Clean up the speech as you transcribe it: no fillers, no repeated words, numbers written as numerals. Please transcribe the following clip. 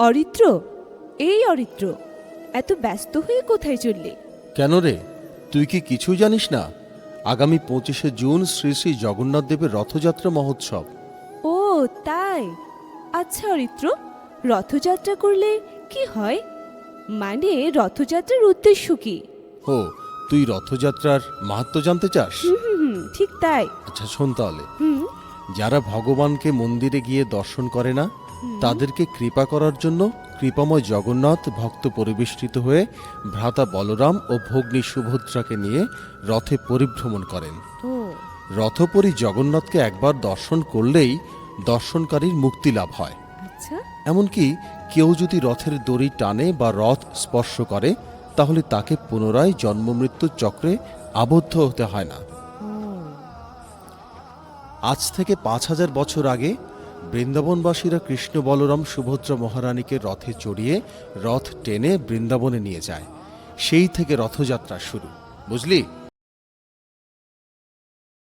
অরিত্র, এই অরিত্র, এত ব্যস্ত হয়ে কোথায় চললে? কেন রে, তুই কি কিছু জানিস না? আগামী 25শে জুন শ্রী শ্রী জগন্নাথ দেবের রথযাত্রা মহোৎসব। ও তাই। আচ্ছা অরিত্র, রথযাত্রা করলে কি হয়? মানে রথযাত্রার উদ্দেশ্য কি? ও, তুই রথযাত্রার মাহাত্ম্য জানতে চাস? ঠিক তাই। আচ্ছা শোন তাহলে। হুম। যারা ভগবানকে মন্দিরে গিয়ে দর্শন করে না, তাদেরকে কৃপা করার জন্য কৃপাময় জগন্নাথ ভক্ত পরিবেষ্টিত হয়ে ভ্রাতা বলরাম ও ভগ্নী সুভদ্রাকে নিয়ে রথে পরিভ্রমণ করেন। ও রথপরি জগন্নাথকে একবার দর্শন করলেই দর্শনকারীর মুক্তি লাভ হয়। আচ্ছা। এমনকি কেউ যদি রথের দড়ি টানে বা রথ স্পর্শ করে, তাহলে তাকে পুনরায় জন্মমৃত্যুর চক্রে আবদ্ধ হতে হয় না। আজ থেকে 5000 বছর আগে বৃন্দাবনবাসীরা কৃষ্ণ বলরাম সুভদ্রা মহারানীকে রথে চড়িয়ে রথ টেনে বৃন্দাবনে নিয়ে যায়। সেই থেকে রথযাত্রা শুরু, বুঝলি?